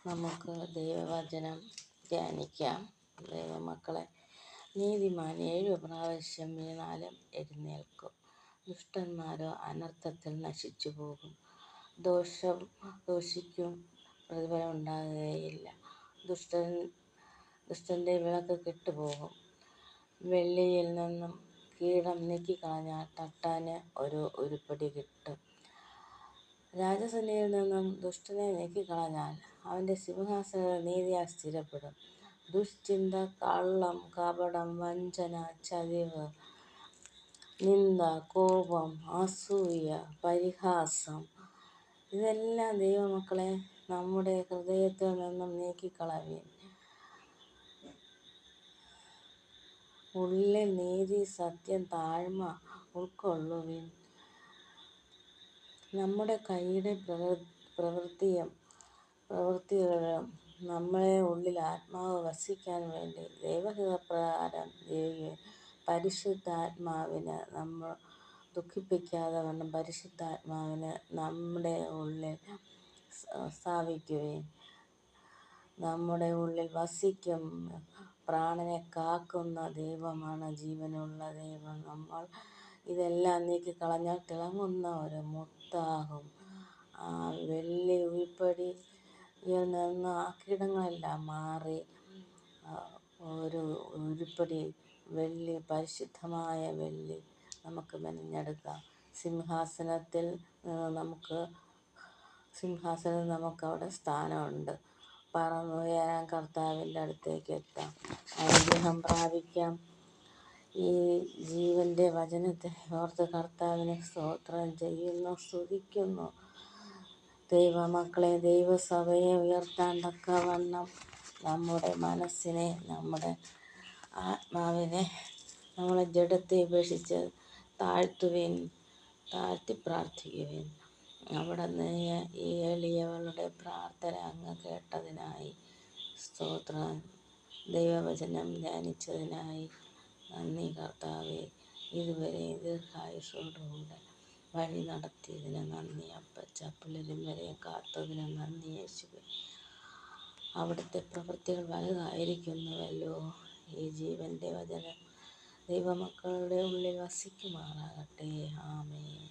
നമുക്ക് ദൈവവചനം ധ്യാനിക്കാം. ദൈവമക്കളെ, നീതിമാൻ 7 പ്രാവശ്യം വീണാലും എഴുന്നേൽക്കും, ദുഷ്ടന്മാരോ അനർത്ഥത്തിൽ നശിച്ചു പോകും. ദോഷിക്കും പ്രതിഫലം ഉണ്ടാകുകയില്ല. ദുഷ്ടന്റെ വിളക്ക് കെട്ടുപോകും. വെള്ളിയിൽ നിന്നും കീടം നീക്കിക്കളഞ്ഞാൽ തട്ടാന് ഒരു ഉരുപ്പടി കിട്ടും. രാജസന്നിധിയിൽ നിന്നും ദുഷ്ടനെ നീക്കിക്കളഞ്ഞാൽ അവന്റെ സിംഹാസനം നീതിയാൽ സ്ഥിരപ്പെടും. ദുശ്ചിന്ത, കള്ളം, കപടം, വഞ്ചന, ചതിവ്, നിന്ദ, കോപം, അസൂയ, പരിഹാസം ഇതെല്ലാം ദൈവമക്കളെ നമ്മുടെ ഹൃദയത്തിൽ നിന്നും നീക്കിക്കളവീൻ. ഉള്ളിൽ നീതി, സത്യം, താഴ്മ ഉൾക്കൊള്ളുവിൻ. നമ്മുടെ കൈയുടെ പ്രവൃത്തികളും നമ്മളെ ഉള്ളിൽ ആത്മാവ് വസിക്കാൻ വേണ്ടി ദൈവഹിതപ്രകാരം ചെയ്യുകയും പരിശുദ്ധാത്മാവിന് നമ്മൾ ദുഃഖിപ്പിക്കാതെ വണ്ണം പരിശുദ്ധാത്മാവിന് നമ്മുടെ ഉള്ളിൽ സ്ഥാപിക്കുവിൻ. നമ്മുടെ ഉള്ളിൽ വസിക്കും പ്രാണനെ കാക്കുന്ന ദൈവമാണ് ജീവനുള്ള ദൈവം. നമ്മൾ ഇതെല്ലാം നീക്കിക്കളഞ്ഞാൽ തിളങ്ങുന്ന ഒരു മുത്താകും. ആ വെള്ളി ഉരുപ്പടിയിൽ നിന്ന് ആ കീടങ്ങളെല്ലാം മാറി ഒരു ഉരുപ്പടി വെള്ളി, പരിശുദ്ധമായ വെള്ളി നമുക്ക് മെനഞ്ഞെടുക്കാം. സിംഹാസനത്തിൽ നമുക്ക് അവിടെ സ്ഥാനമുണ്ട്. പറന്നുയരാൻ കർത്താവിൻ്റെ അടുത്തേക്ക് എത്താം, അനുഗ്രഹം പ്രാപിക്കാം. ഈ ജീവന്റെ വചനത്തെ ഓർത്ത് കർത്താവിനെ സ്തോത്രം ചെയ്യുന്നു, സ്തുതിക്കുന്നു. ദൈവമക്കളെ, ദൈവസഭയെ ഉയർത്താൻ തക്കവണ്ണം നമ്മുടെ മനസ്സിനെ, നമ്മുടെ ആത്മാവിനെ, നമ്മളെ ജഡത്തെ ഉപേക്ഷിച്ച് താഴ്ത്തി പ്രാർത്ഥിക്കുവിൻ. അവിടുന്ന് ഈ എളിയവളുടെ പ്രാർത്ഥന അങ്ങ് കേട്ടതിനായി സ്തോത്രം. ദൈവവചനം ധ്യാനിച്ചതിനായി നന്ദി കർത്താവേ. ഇതുവരെ ദീർഘായുസ്സോടുകൂടെ വഴി നടത്തിയതിന് നന്ദി അപ്പച്ച. പുലരും വരെ കാത്തതിന് നന്ദി യേശുവേ. അവിടുത്തെ പ്രവൃത്തികൾ വലുതായിരിക്കുന്നുവല്ലോ. ഈ ജീവന്റെ വചനം ദൈവമക്കളുടെ ഉള്ളിൽ വസിക്കുമാറാകട്ടെ. ആമേൻ.